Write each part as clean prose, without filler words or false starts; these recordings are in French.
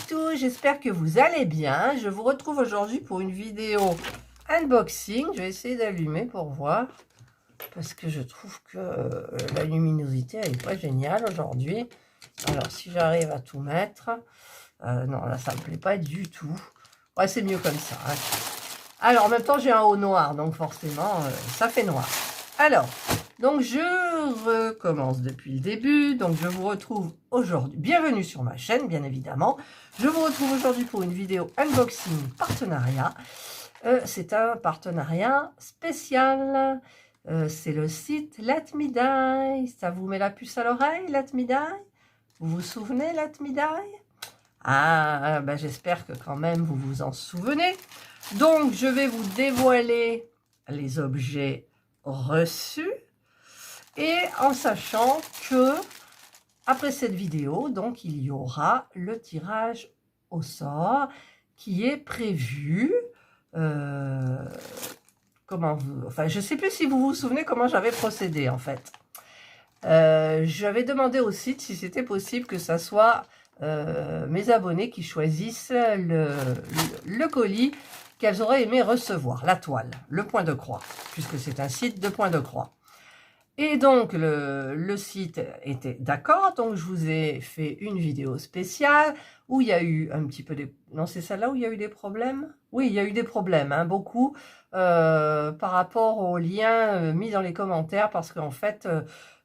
tous, j'espère que vous allez bien. Je vous retrouve aujourd'hui pour une vidéo unboxing. Je vais essayer d'allumer pour voir, parce que je trouve que la luminosité elle n'est pas géniale aujourd'hui. Alors si j'arrive à tout mettre, non là ça me plaît pas du tout. Ouais, c'est mieux comme ça, hein. Alors en même temps j'ai un haut noir, donc forcément ça fait noir. Alors, donc je recommence depuis le début. Donc je vous retrouve aujourd'hui, bienvenue sur ma chaîne bien évidemment. Je vous retrouve aujourd'hui pour une vidéo unboxing partenariat. C'est un partenariat spécial. C'est le site Let Me Die. Ça vous met la puce à l'oreille, Let Me Die? Vous vous souvenez, Let Me Die? Ah, ben j'espère que quand même vous vous en souvenez. Donc je vais vous dévoiler les objets reçus, et en sachant que après cette vidéo, donc il y aura le tirage au sort qui est prévu. Enfin, je ne sais plus si vous vous souvenez comment j'avais procédé en fait. J'avais demandé au site si c'était possible que ça soit mes abonnés qui choisissent le colis qu'elles auraient aimé recevoir, la toile, le point de croix, puisque c'est un site de point de croix. Et donc, le site était d'accord, donc je vous ai fait une vidéo spéciale où il y a eu un petit peu des... Non, c'est celle-là où il y a eu des problèmes? Oui, il y a eu des problèmes, hein, beaucoup, par rapport aux liens mis dans les commentaires, parce qu'en fait...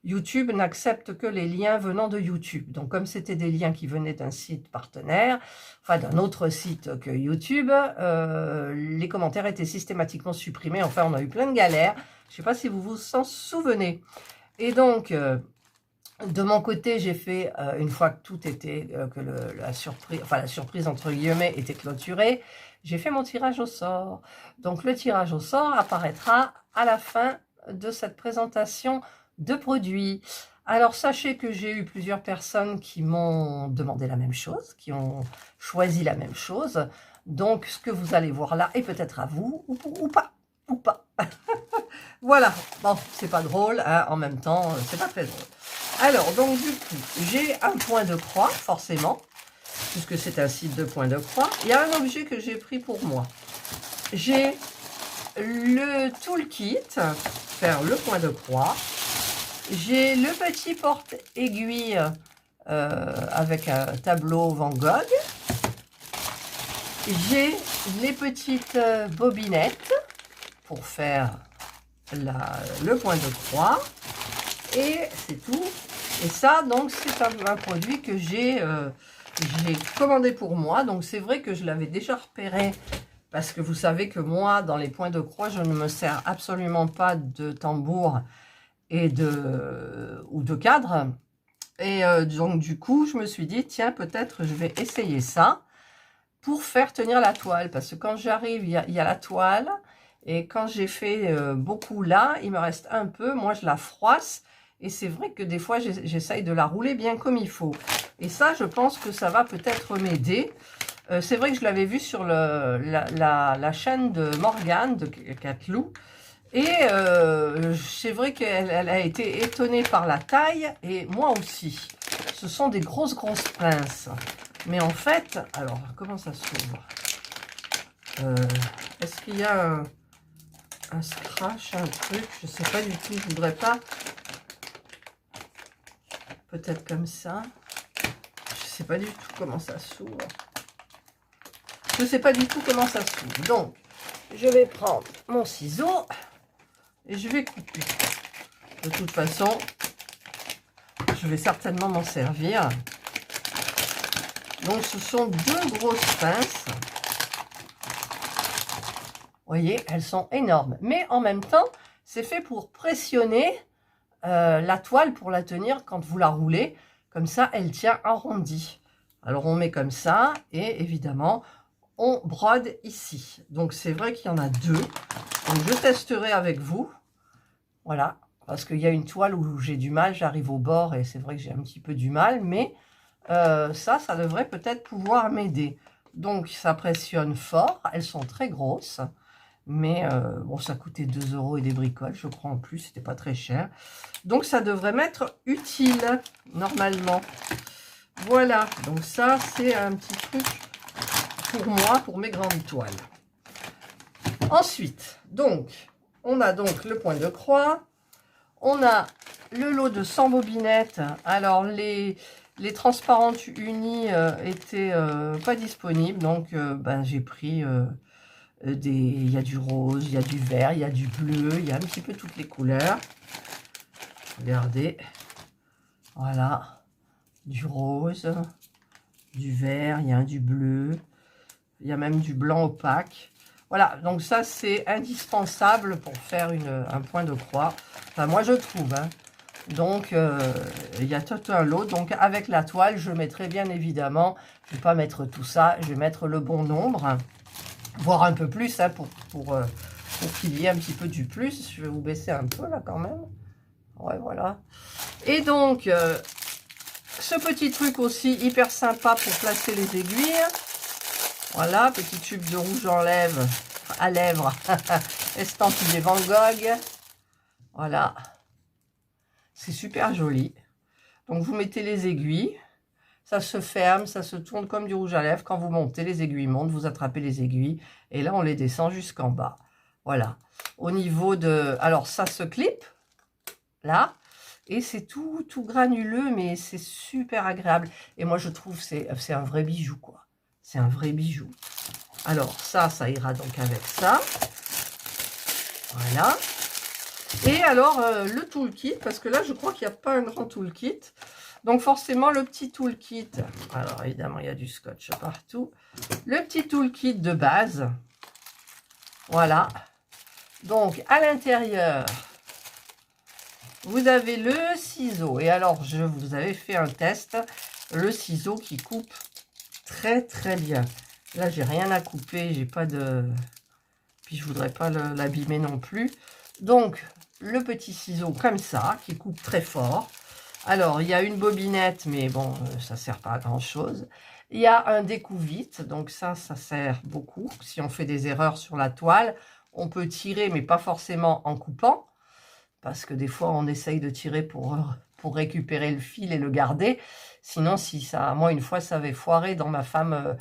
YouTube n'accepte que les liens venant de YouTube. Donc, comme c'était des liens qui venaient d'un site partenaire, enfin d'un autre site que YouTube, les commentaires étaient systématiquement supprimés. Enfin, on a eu plein de galères. Je ne sais pas si vous vous en souvenez. Et donc, de mon côté, j'ai fait, une fois que tout était, que la surprise entre guillemets était clôturée, j'ai fait mon tirage au sort. Donc, le tirage au sort apparaîtra à la fin de cette présentation de produits. Alors sachez que j'ai eu plusieurs personnes qui m'ont demandé la même chose, qui ont choisi la même chose. Donc ce que vous allez voir là est peut-être à vous ou pas. Voilà, bon, c'est pas drôle, hein, en même temps, c'est pas très drôle. Alors donc du coup, j'ai un point de croix, forcément, puisque c'est un site de point de croix. Il y a un objet que j'ai pris pour moi. J'ai le toolkit, faire le point de croix. J'ai le petit porte-aiguille avec un tableau Van Gogh. J'ai les petites bobinettes pour faire le point de croix. Et c'est tout. Et ça, donc, c'est un produit que j'ai commandé pour moi. Donc, c'est vrai que je l'avais déjà repéré. Parce que vous savez que moi, dans les points de croix, je ne me sers absolument pas de tambour ou de cadre. Et donc du coup je me suis dit tiens, peut-être je vais essayer ça pour faire tenir la toile, parce que quand j'arrive il y a la toile, et quand j'ai fait beaucoup là, il me reste un peu, moi je la froisse, et c'est vrai que des fois j'essaye de la rouler bien comme il faut, et ça je pense que ça va peut-être m'aider. C'est vrai que je l'avais vu sur la chaîne de Morgane de Catlou. Et c'est vrai qu'elle a été étonnée par la taille, et moi aussi. Ce sont des grosses pinces. Mais en fait, alors, comment ça s'ouvre? Est-ce qu'il y a un scratch, un truc? Je ne sais pas du tout, je ne voudrais pas. Peut-être comme ça. Je ne sais pas du tout comment ça s'ouvre. Je ne sais pas du tout comment ça s'ouvre. Donc, je vais prendre mon ciseau. Et je vais couper. De toute façon, je vais certainement m'en servir. Donc, ce sont deux grosses pinces. Vous voyez, elles sont énormes. Mais en même temps, c'est fait pour pressionner la toile, pour la tenir quand vous la roulez. Comme ça, elle tient arrondie. Alors, on met comme ça. Et évidemment, on brode ici. Donc, c'est vrai qu'il y en a deux. Donc, je testerai avec vous. Voilà, parce qu'il y a une toile où j'ai du mal, j'arrive au bord et c'est vrai que j'ai un petit peu du mal, mais ça devrait peut-être pouvoir m'aider. Donc, ça pressionne fort, elles sont très grosses, mais bon, ça coûtait 2 € et des bricoles, je crois en plus, c'était pas très cher. Donc, ça devrait m'être utile, normalement. Voilà, donc ça, c'est un petit truc pour moi, pour mes grandes toiles. Ensuite, donc, on a donc le point de croix. On a le lot de 100 bobinettes. Alors, les transparentes unies étaient pas disponibles. Donc, ben, j'ai pris il y a du rose, il y a du vert, il y a du bleu, il y a un petit peu toutes les couleurs. Regardez. Voilà. Du rose, du vert, il y a du bleu. Il y a même du blanc opaque. Voilà, donc ça, c'est indispensable pour faire un point de croix. Enfin, moi, je trouve. Hein. Donc, il y a tout un lot. Donc, avec la toile, je mettrai bien évidemment, je ne vais pas mettre tout ça, je vais mettre le bon nombre, voire un peu plus, hein, pour qu'il y ait un petit peu du plus. Je vais vous baisser un peu, là, quand même. Ouais, voilà. Et donc, ce petit truc aussi, hyper sympa pour placer les aiguilles. Voilà, petit tube de rouge à lèvres, estampillé Van Gogh. Voilà, c'est super joli. Donc, vous mettez les aiguilles, ça se ferme, ça se tourne comme du rouge à lèvres. Quand vous montez, les aiguilles montent, vous attrapez les aiguilles. Et là, on les descend jusqu'en bas. Voilà. Au niveau de... Alors, ça se clip, là. Et c'est tout granuleux, mais c'est super agréable. Et moi, je trouve que c'est un vrai bijou, quoi. C'est un vrai bijou. Alors, ça ira donc avec ça. Voilà. Et alors, le toolkit, parce que là, je crois qu'il n'y a pas un grand toolkit. Donc, forcément, le petit toolkit. Alors, évidemment, il y a du scotch partout. Le petit toolkit de base. Voilà. Donc, à l'intérieur, vous avez le ciseau. Et alors, je vous avais fait un test. Le ciseau qui coupe très, très bien. Là, j'ai rien à couper, j'ai pas de... Puis je voudrais pas l'abîmer non plus. Donc, le petit ciseau comme ça, qui coupe très fort. Alors, il y a une bobinette, mais bon, ça sert pas à grand chose. Il y a un découvite, donc ça sert beaucoup. Si on fait des erreurs sur la toile, on peut tirer, mais pas forcément en coupant. Parce que des fois, on essaye de tirer pour récupérer le fil et le garder. Sinon, si ça, moi, une fois, ça avait foiré dans ma femme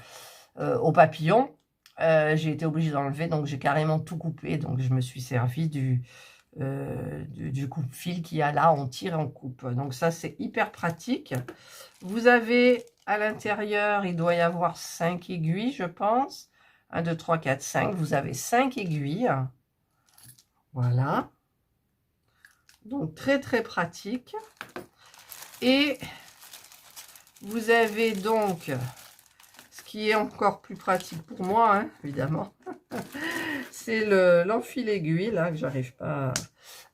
au papillon. J'ai été obligée d'enlever, donc j'ai carrément tout coupé. Donc, je me suis servi du coupe-fil qu'il y a là. On tire et on coupe. Donc, ça, c'est hyper pratique. Vous avez à l'intérieur, il doit y avoir 5 aiguilles, je pense. 1, 2, 3, 4, 5. Vous avez 5 aiguilles. Voilà. Donc, très, très pratique. Et vous avez donc, ce qui est encore plus pratique pour moi, hein, évidemment, c'est l'enfil-aiguille, là, que j'arrive pas à...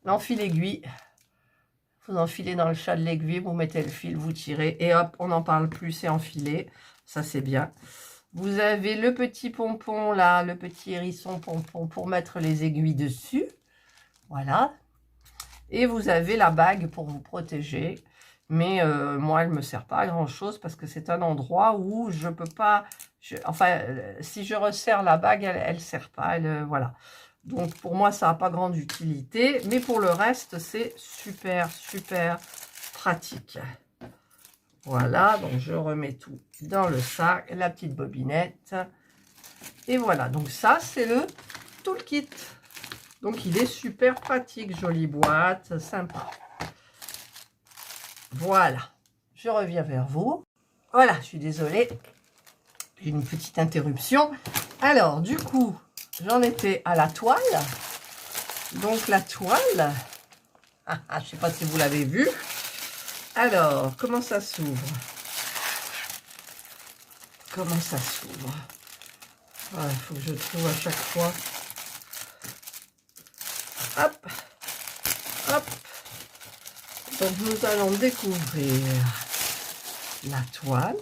L'enfil-aiguille, vous enfilez dans le chat de l'aiguille, vous mettez le fil, vous tirez, et hop, on n'en parle plus, c'est enfilé. Ça, c'est bien. Vous avez le petit pompon, là, le petit hérisson pompon pour mettre les aiguilles dessus. Voilà. Et vous avez la bague pour vous protéger. Mais moi, elle ne me sert pas à grand-chose parce que c'est un endroit où je ne peux pas... si je resserre la bague, elle ne sert pas. Voilà. Donc, pour moi, ça n'a pas grande utilité. Mais pour le reste, c'est super, super pratique. Voilà. Donc, je remets tout dans le sac. La petite bobinette. Et voilà. Donc, ça, c'est le toolkit. Donc, il est super pratique. Jolie boîte. Sympa. Voilà, je reviens vers vous. Voilà, je suis désolée, j'ai une petite interruption. Alors, du coup, j'en étais à la toile. Donc, la toile, je ne sais pas si vous l'avez vu. Alors, comment ça s'ouvre? Comment ça s'ouvre? Il faut que je trouve à chaque fois. Hop, hop. Donc, nous allons découvrir la toile.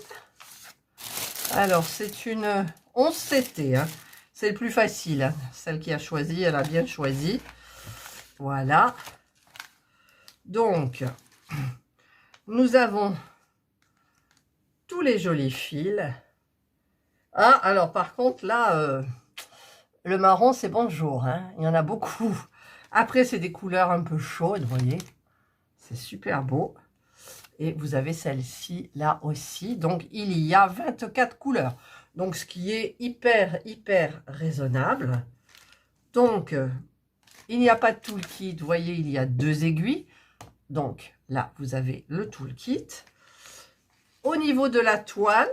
Alors, c'est une 11 CT. Hein. C'est le plus facile. Hein. Celle qui a choisi, elle a bien choisi. Voilà. Donc, nous avons tous les jolis fils. Ah, alors par contre, là, le marron, c'est bonjour. Hein. Il y en a beaucoup. Après, c'est des couleurs un peu chaudes, vous voyez. C'est super beau. Et vous avez celle-ci là aussi. Donc, il y a 24 couleurs. Donc, ce qui est hyper raisonnable. Donc, il n'y a pas de toolkit. Vous voyez, il y a 2 aiguilles. Donc, là, vous avez le toolkit. Au niveau de la toile,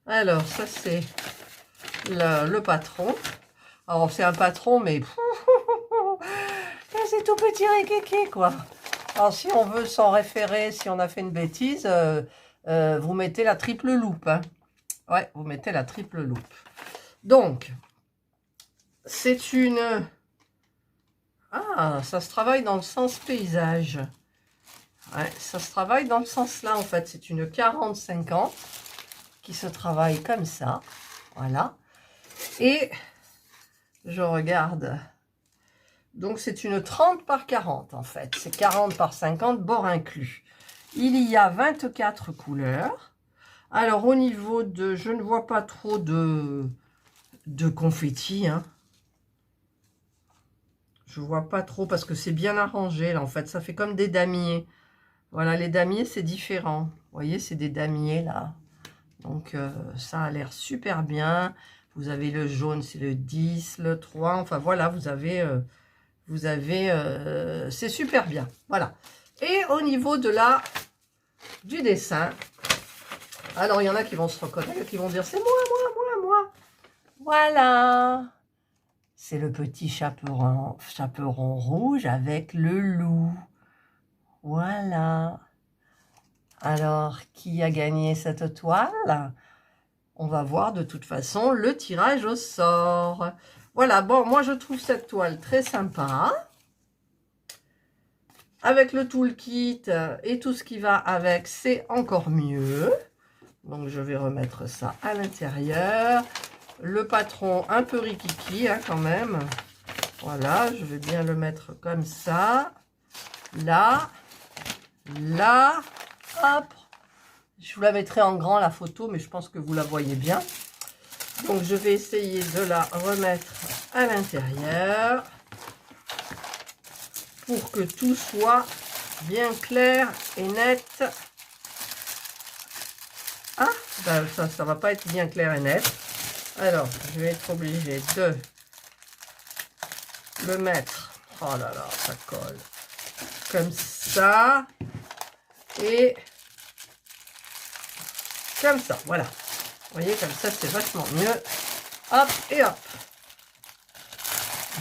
alors, ça, c'est le patron. Alors, c'est un patron, mais c'est tout petit riquiqui, quoi. Alors, si on veut s'en référer, si on a fait une bêtise, vous mettez la triple loupe. Hein. Ouais, vous mettez la triple loupe. Donc, c'est une... Ah, ça se travaille dans le sens paysage. Ouais, ça se travaille dans le sens là, en fait. C'est une 40-50 qui se travaille comme ça. Voilà. Et je regarde... Donc, c'est une 30 par 40, en fait. C'est 40 par 50, bord inclus. Il y a 24 couleurs. Alors, au niveau de... Je ne vois pas trop de confetti. Hein. Je ne vois pas trop parce que c'est bien arrangé, là, en fait. Ça fait comme des damiers. Voilà, les damiers, c'est différent. Vous voyez, c'est des damiers, là. Donc, ça a l'air super bien. Vous avez le jaune, c'est le 10, le 3. Enfin, voilà, vous avez c'est super bien, voilà. Et au niveau de du dessin, alors il y en a qui vont se reconnaître, qui vont dire c'est moi. Voilà, c'est le petit chaperon rouge avec le loup. Voilà. Alors, qui a gagné cette toile? On va voir de toute façon le tirage au sort. Voilà, bon, moi je trouve cette toile très sympa. Avec le toolkit et tout ce qui va avec, c'est encore mieux. Donc, je vais remettre ça à l'intérieur. Le patron, un peu rikiki, hein, quand même. Voilà, je vais bien le mettre comme ça. Là. Là. Hop. Je vous la mettrai en grand, la photo, mais je pense que vous la voyez bien. Donc, je vais essayer de la remettre à l'intérieur. Pour que tout soit bien clair et net. Ah, ben ça va pas être bien clair et net. Alors, je vais être obligée de le mettre. Oh là là, ça colle. Comme ça. Et comme ça, voilà. Vous voyez, comme ça, c'est vachement mieux. Hop et hop.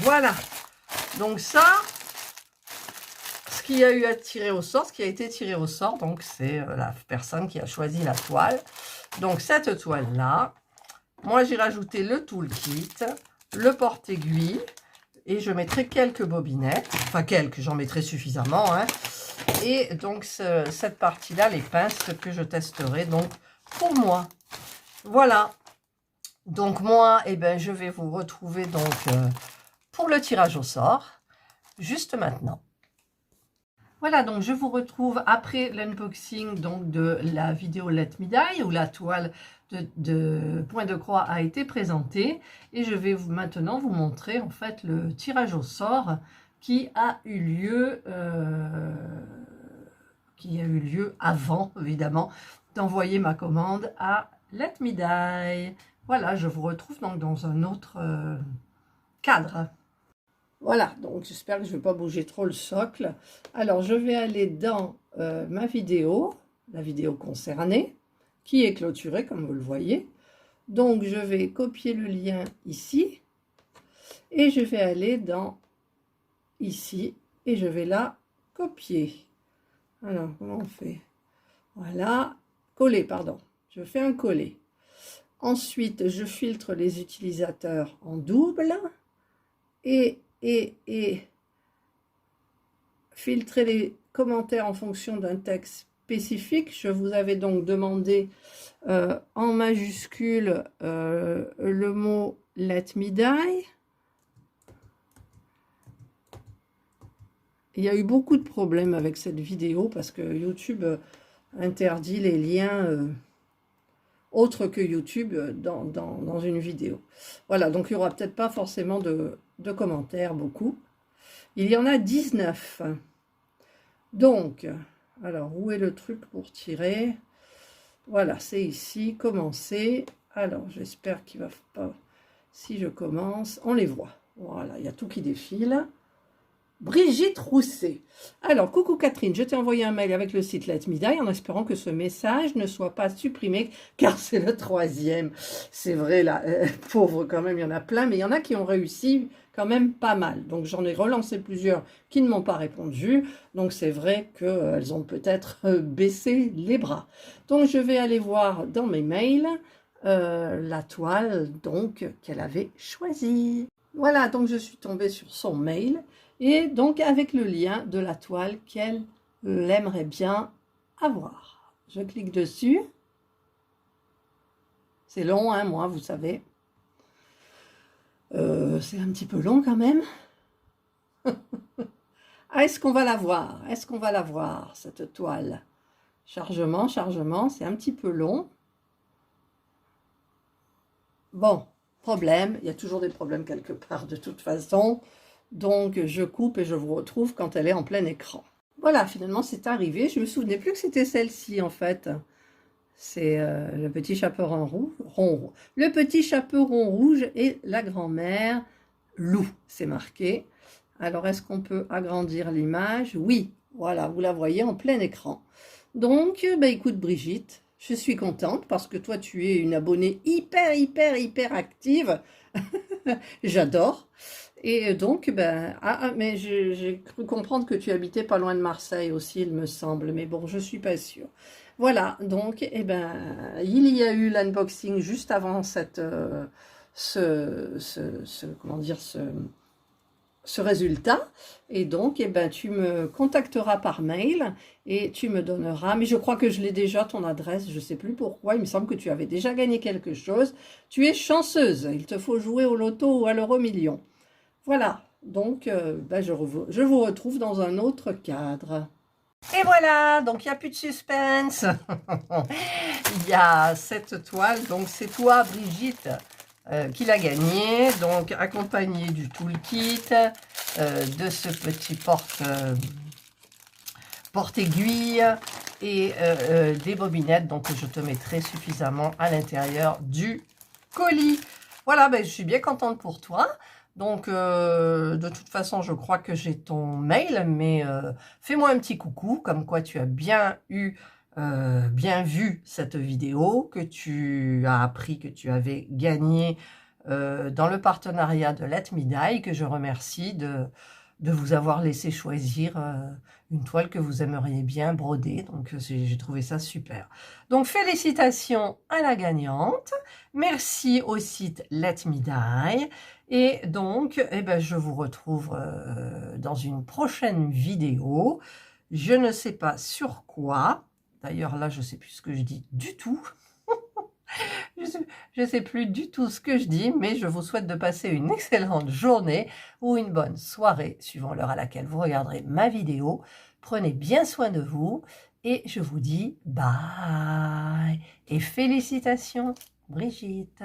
Voilà. Donc ça... qui a eu à tirer au sort, ce qui a été tiré au sort, donc c'est la personne qui a choisi la toile. Donc cette toile-là, moi j'ai rajouté le toolkit, le porte-aiguille, et je mettrai quelques bobinettes, enfin quelques, j'en mettrai suffisamment, hein. Et donc cette partie-là, les pinces que je testerai donc pour moi. Voilà. Donc moi, eh ben, je vais vous retrouver donc pour le tirage au sort, juste maintenant. Voilà, donc je vous retrouve après l'unboxing donc de la vidéo Let Me Die où la toile de point de croix a été présentée et je vais maintenant vous montrer en fait le tirage au sort qui a eu lieu avant évidemment d'envoyer ma commande à Let Me Die. Voilà, je vous retrouve donc dans un autre cadre. Voilà, donc j'espère que je ne vais pas bouger trop le socle. Alors, je vais aller dans ma vidéo, la vidéo concernée, qui est clôturée, comme vous le voyez. Donc, je vais copier le lien ici, et je vais aller dans ici, et je vais la copier. Alors, comment on fait? Voilà, coller, pardon. Je fais un coller. Ensuite, je filtre les utilisateurs en double, et filtrer les commentaires en fonction d'un texte spécifique. Je vous avais donc demandé en majuscule le mot Let Me Die. Il y a eu beaucoup de problèmes avec cette vidéo parce que YouTube interdit les liens autres que YouTube dans une vidéo. Voilà, donc il n'y aura peut-être pas forcément de commentaires, beaucoup. Il y en a 19. Donc, Alors, où est le truc pour tirer? Voilà, c'est ici, commencer. Alors, j'espère qu'il va pas... Si je commence, on les voit. Voilà, il y a tout qui défile. Brigitte Rousset. Alors, coucou Catherine, je t'ai envoyé un mail avec le site Let Me Die en espérant que ce message ne soit pas supprimé, car c'est le 3e. C'est vrai, là, pauvre quand même, il y en a plein, mais il y en a qui ont réussi quand même pas mal. Donc, j'en ai relancé plusieurs qui ne m'ont pas répondu. Donc, c'est vrai qu'elles ont peut-être baissé les bras. Donc, je vais aller voir dans mes mails la toile donc qu'elle avait choisie. Voilà, donc je suis tombée sur son mail. Et donc avec le lien de la toile qu'elle aimerait bien avoir. Je clique dessus. C'est long, hein, moi, vous savez. C'est un petit peu long quand même. Ah, est-ce qu'on va la voir? Est-ce qu'on va la voir, cette toile? Chargement, chargement, c'est un petit peu long. Bon, problème, il y a toujours des problèmes quelque part de toute façon. Donc, je coupe et je vous retrouve quand elle est en plein écran. Voilà, finalement, c'est arrivé. Je me souvenais plus que c'était celle-ci, en fait. C'est le petit chaperon rouge. Le petit chaperon rouge et la grand-mère loup, c'est marqué. Alors, est-ce qu'on peut agrandir l'image? Oui, voilà, vous la voyez en plein écran. Donc, bah, écoute, Brigitte, je suis contente parce que toi, tu es une abonnée hyper active. J'adore. Et donc, ben, mais j'ai cru comprendre que tu habitais pas loin de Marseille aussi, il me semble, mais bon, je suis pas sûre. Voilà, donc, eh ben, il y a eu l'unboxing juste avant cette, comment dire, ce résultat, et donc, eh ben, tu me contacteras par mail et tu me donneras, mais je crois que je l'ai déjà, ton adresse, je sais plus pourquoi, il me semble que tu avais déjà gagné quelque chose. Tu es chanceuse, il te faut jouer au loto ou à l'euro-million. Voilà, donc ben je vous retrouve dans un autre cadre. Et voilà, donc il n'y a plus de suspense. Il y a cette toile, donc c'est toi, Brigitte, qui l'a gagnée, donc accompagnée du toolkit, de ce petit porte-aiguille et des bobinettes, donc je te mettrai suffisamment à l'intérieur du colis. Voilà, ben, je suis bien contente pour toi. Donc, de toute façon, je crois que j'ai ton mail, mais fais-moi un petit coucou, comme quoi tu as bien vu cette vidéo, que tu as appris que tu avais gagné dans le partenariat de Let Me Die, que je remercie de vous avoir laissé choisir une toile que vous aimeriez bien broder. Donc, j'ai trouvé ça super. Donc, félicitations à la gagnante. Merci au site Let Me Die. Et donc, eh ben, je vous retrouve dans une prochaine vidéo. Je ne sais pas sur quoi. D'ailleurs, là, je ne sais plus ce que je dis du tout. Je ne sais plus du tout ce que je dis, mais je vous souhaite de passer une excellente journée ou une bonne soirée, suivant l'heure à laquelle vous regarderez ma vidéo. Prenez bien soin de vous et je vous dis bye et félicitations, Brigitte.